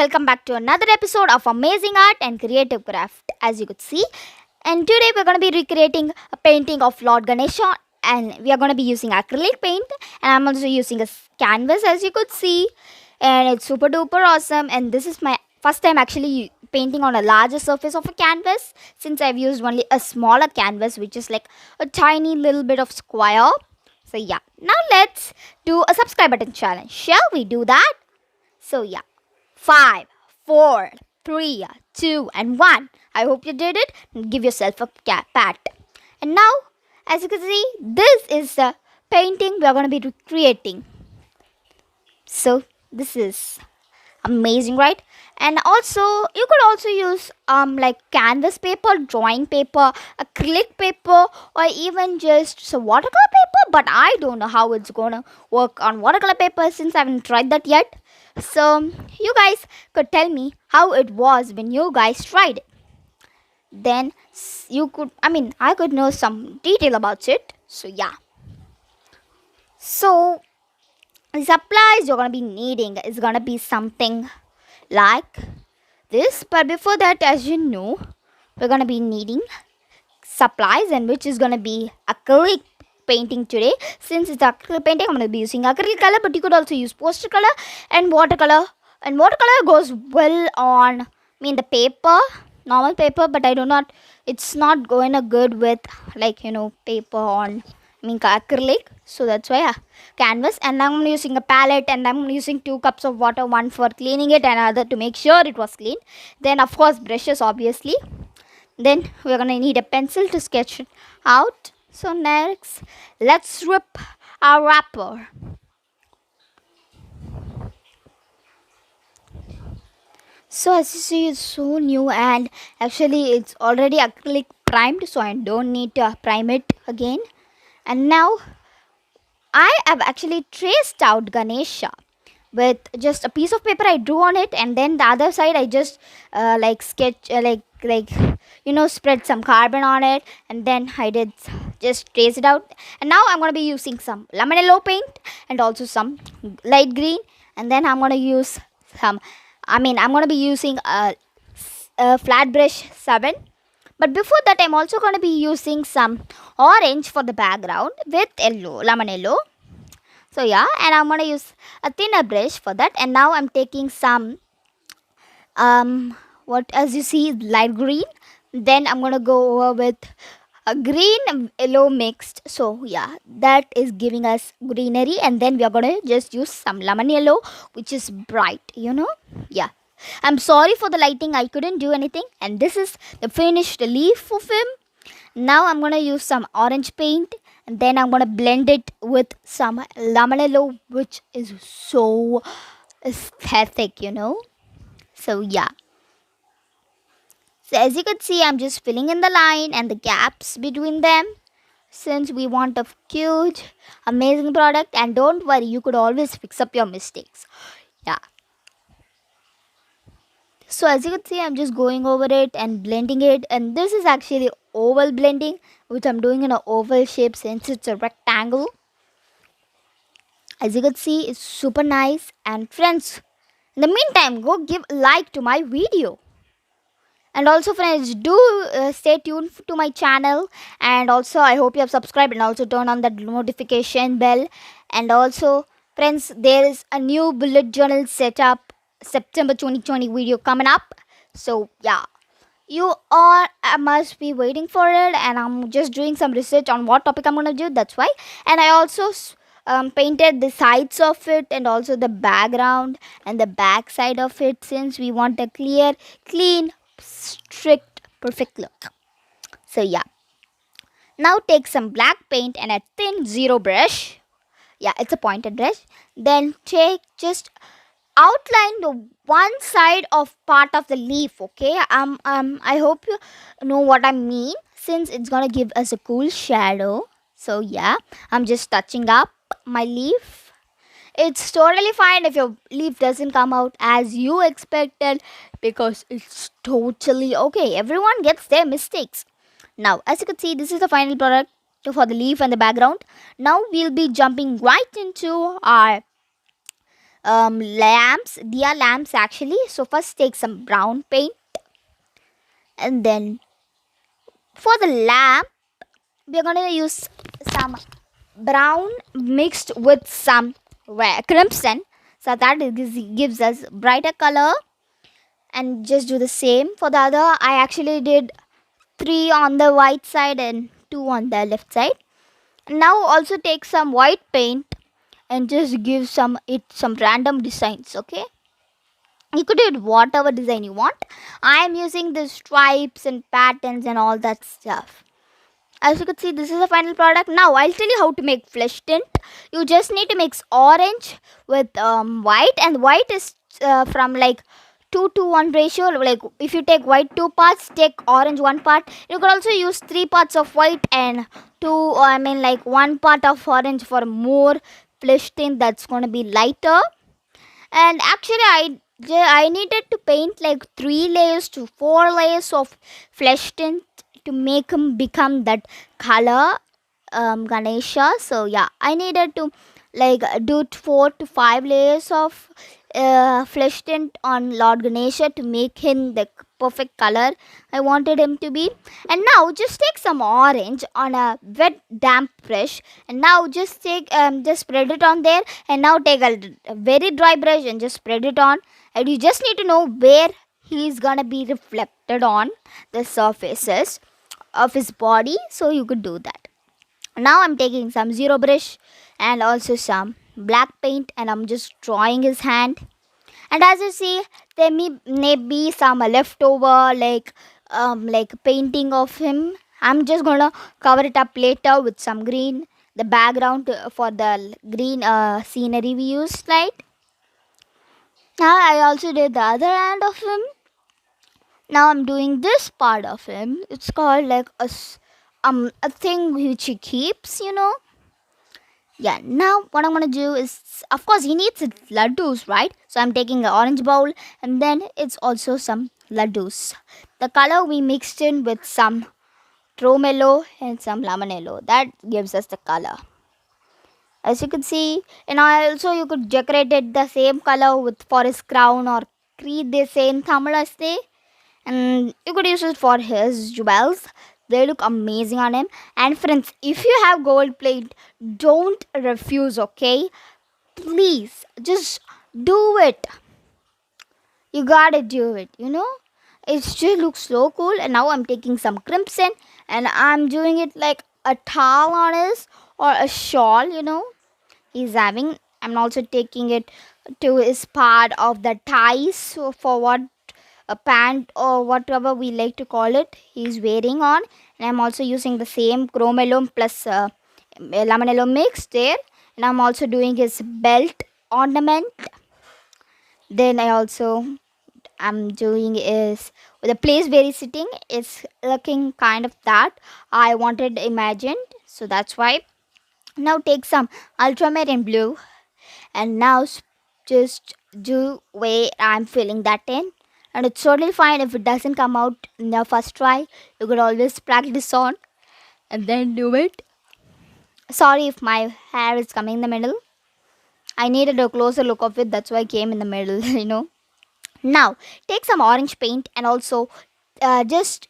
welcome back to another episode of Amazing Art and Creative Craft. As you could see, and today we're going to be recreating a painting of Lord Ganesha, and we are going to be using acrylic paint, and I'm also using a canvas, as you could see, and it's super duper awesome. And this is my first time actually painting on a larger surface of a canvas, since I've used only a smaller canvas, which is like a tiny little bit of square. So yeah, now let's do a subscribe button challenge. Shall we do that? So yeah, 5, 4, 3, 2, and 1. I hope you did it. Give yourself a pat. And now, as you can see, this is the painting we are going to be recreating. So this is amazing, right? And also you could also use like canvas paper, drawing paper, acrylic paper, or even just watercolor paper, but I don't know how it's gonna work on watercolor paper since I haven't tried that yet. So you guys could tell me how it was when you guys tried it. Then I could know some detail about it. So yeah, so the supplies you're gonna be needing is gonna be something like this. But before that, as you know, we're gonna be needing supplies, and which is gonna be acrylic painting today. Since it's acrylic painting, I'm gonna be using acrylic color, but you could also use poster color and watercolor. And watercolor goes well on the paper, normal paper, but it's not going good with paper on acrylic. So that's why canvas. And I'm using a palette, and I'm using 2 cups of water, one for cleaning it and other to make sure it was clean. Then of course brushes, obviously. Then we're gonna need a pencil to sketch it out. So next, let's rip our wrapper. So as you see, it's so new, and actually it's already acrylic primed, so I don't need to prime it again. And now I have actually traced out Ganesha with just a piece of paper. I drew on it, and then the other side I just sketch spread some carbon on it, and then I did just trace it out. And now I'm going to be using some lemon yellow paint and also some light green, and then I'm going to use I'm going to be using a flat brush 7. But before that, I'm also going to be using some orange for the background with yellow, lemon yellow. So yeah, and I'm going to use a thinner brush for that. And now I'm taking some what as you see is light green. Then I'm going to go over with a green and yellow mixed. So yeah, that is giving us greenery. And then we are going to just use some lemon yellow, which is bright, yeah. I'm sorry for the lighting, I couldn't do anything. And this is the finished leaf of him. Now I'm going to use some orange paint, and then I'm going to blend it with some lemon yellow, which is so aesthetic, So yeah. So as you can see, I'm just filling in the line and the gaps between them, since we want a cute, amazing product. And don't worry, you could always fix up your mistakes. Yeah. So as you can see, I'm just going over it and blending it. And this is actually oval blending, which I'm doing in an oval shape since it's a rectangle. As you can see, it's super nice. And friends, in the meantime, go give a like to my video. And also friends, do stay tuned to my channel. And also I hope you have subscribed and also turn on that notification bell. And also friends, there is a new bullet journal setup September 2020 video coming up. So yeah, you all must be waiting for it, and I'm just doing some research on what topic I'm gonna do. That's why. And I also painted the sides of it and also the background and the back side of it, since we want a clear, clean, strict, perfect look. So yeah, now take some black paint and a thin zero brush. Yeah, it's a pointed brush. Then take just outline the one side of part of the leaf. Okay, I hope you know what I mean, since it's gonna give us a cool shadow. So yeah, I'm just touching up my leaf. It's totally fine if your leaf doesn't come out as you expected, because it's totally okay. Everyone gets their mistakes. Now as you can see, this is the final product for the leaf and the background. Now we'll be jumping right into our lamps, diya lamps actually. So first take some brown paint, and then for the lamp we are going to use some brown mixed with some crimson, so that it gives us brighter color. And just do the same for the other. I actually did 3 on the white side and 2 on the left side. Now also take some white paint and just give some random designs. Okay, you could do whatever design you want. I am using the stripes and patterns and all that stuff. As you can see, this is the final product. Now I'll tell you how to make flesh tint. You just need to mix orange with white, and white is from like 2 to 1 ratio. Like if you take white 2 parts, take orange 1 part. You could also use 3 parts of white and 1 part of orange for more flesh tint that's going to be lighter. And actually I needed to paint like 3 layers to 4 layers of flesh tint to make him become that color, Ganesha. So yeah, I needed to like do 4 to 5 layers of flesh tint on Lord Ganesha to make him the perfect color I wanted him to be. And now just take some orange on a wet damp brush, and now just spread it on there. And now take a very dry brush and just spread it on, and you just need to know where he's gonna be reflected on the surfaces of his body, so you could do that. Now I'm taking some zero brush and also some black paint, and I'm just drawing his hand. And as you see, there may be some leftover like painting of him. I'm just gonna cover it up later with some green, the background for the green scenery we used, right? Now I also did the other hand of him. Now I'm doing this part of him. It's called like a thing which he keeps, Yeah, now what I'm gonna do is, of course, he needs laddus, right? So I'm taking an orange bowl, and then it's also some laddus. The color we mixed in with some tromelo and some lamanello. That gives us the color. As you can see, and also you could decorate it the same color with for his crown, or create the same thamalaste, and you could use it for his jewels. They look amazing on him. And friends, if you have gold plate, don't refuse, okay? Please just do it. You gotta do it. It still looks so cool. And now I'm taking some crimson and I'm doing it like a towel on his, or a shawl, he's having. I'm also taking it to his part of the ties, so for what a pant or whatever we like to call it he's wearing on. And I'm also using the same chromalum plus lamanello mix there. And I'm also doing his belt ornament. Then I'm doing is the place where he's sitting is looking kind of that I wanted imagined, so that's why. Now take some ultramarine blue, and now just do way I'm filling that in. And it's totally fine if it doesn't come out in the first try. You could always practice on and then do it. Sorry if my hair is coming in the middle. I needed a closer look of it, that's why I came in the middle. Now take some orange paint and also just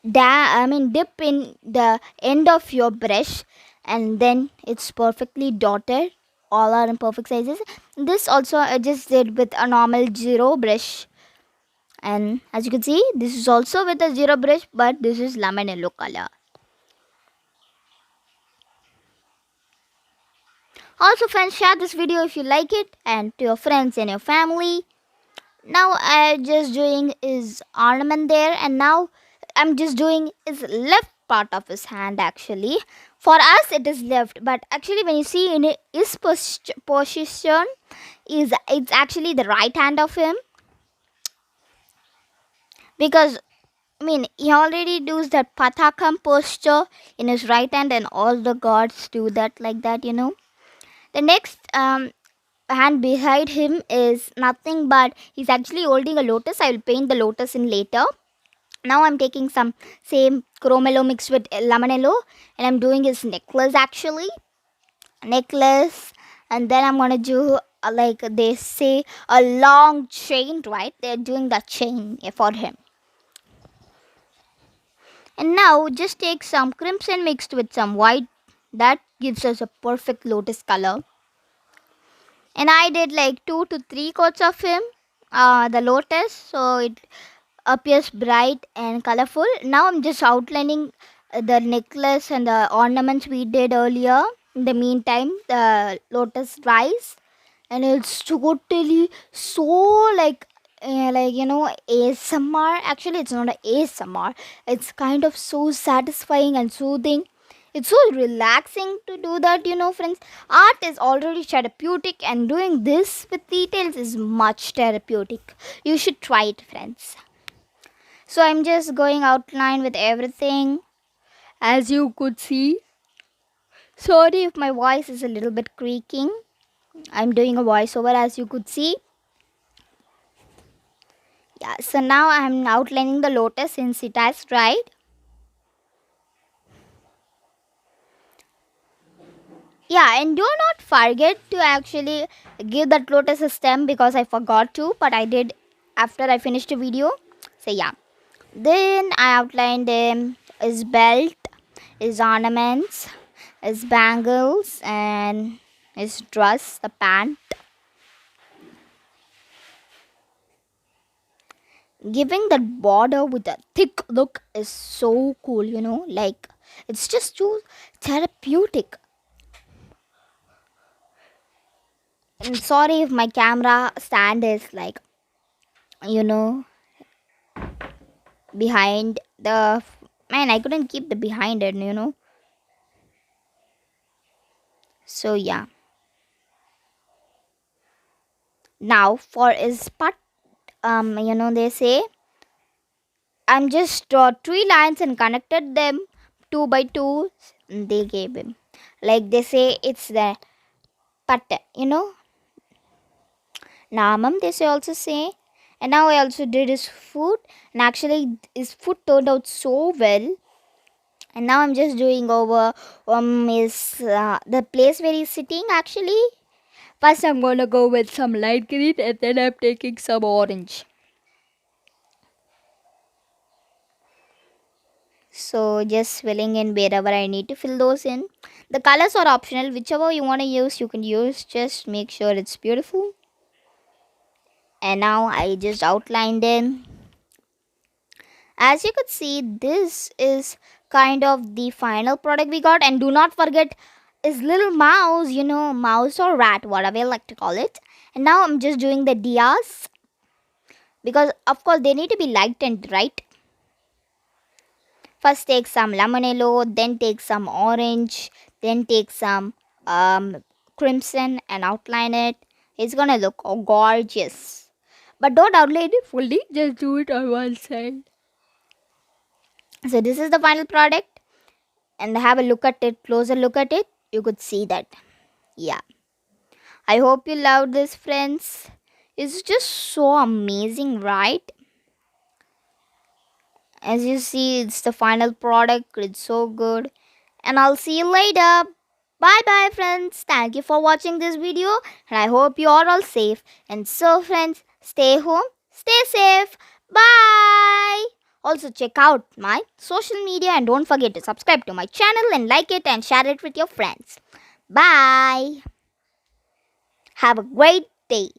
dip in the end of your brush, and then it's perfectly dotted. All are in perfect sizes. This also I just did with a normal zero brush, and as you can see, this is also with a zero brush, but this is lemon yellow color. Also friends, share this video if you like it, and to your friends and your family. Now I just doing is ornament there, and now I'm just doing his left part of his hand. Actually, for us it is left, but actually when you see in his position, it's actually the right hand of him, because he already does that pathakam posture in his right hand, and all the gods do that like that. The next hand behind him is nothing but he's actually holding a lotus. I will paint the lotus in later. Now I'm taking some same chromello mixed with lamanello, and I'm doing his necklace actually. Necklace, and then I'm gonna do like they say, a long chain, right? They're doing the chain for him. And now just take some crimson mixed with some white. That gives us a perfect lotus color. And I did like 2 to 3 coats of him, the lotus, so it appears bright and colorful. Now I'm just outlining the necklace and the ornaments we did earlier. In the meantime, the lotus dries, and it's totally so like ASMR. Actually, it's not a ASMR. It's kind of so satisfying and soothing. It's so relaxing to do that, friends. Art is already therapeutic, and doing this with details is much therapeutic. You should try it, friends. So I'm just going outline with everything, as you could see. Sorry if my voice is a little bit creaking. I'm doing a voiceover, as you could see. Yeah, so now I'm outlining the lotus since it has dried. Yeah, and do not forget to actually give that lotus a stem, because I forgot to, but I did after I finished the video. So yeah, then I outlined his belt, his ornaments, his bangles, and his dress, the pant. Giving that border with a thick look is so cool, like it's just too therapeutic. And sorry if my camera stand is like, you know, behind the man. I couldn't keep the behind it. So yeah. Now for his part, they say I'm just draw 3 lines and connected them 2 by 2. They gave him, like they say, it's the patta. Namam, they say also say. And now I also did his foot, and actually his foot turned out so well. And now I'm just doing over his the place where he's sitting. Actually, first I'm gonna go with some light green, and then I'm taking some orange. So just filling in wherever I need to fill those in. The colors are optional. Whichever you want to use, you can use. Just make sure it's beautiful. And now I just outlined them. As you could see, this is kind of the final product we got. And do not forget is little mouse, mouse or rat, whatever you like to call it. And now I'm just doing the diyas, because of course they need to be lightened, right? First take some lemon yellow, then take some orange, then take some crimson and outline it. It's gonna look gorgeous. But don't outline it fully, just do it on one side. So this is the final product, and have a look at it, closer look at it. You could see that. Yeah. I hope you loved this, friends. It's just so amazing, right? As you see, it's the final product. It's so good. And I'll see you later. Bye bye, friends. Thank you for watching this video. And I hope you are all safe. And so, friends, stay home, stay safe. Bye. Also, check out my social media, and don't forget to subscribe to my channel and like it and share it with your friends. Bye. Have a great day.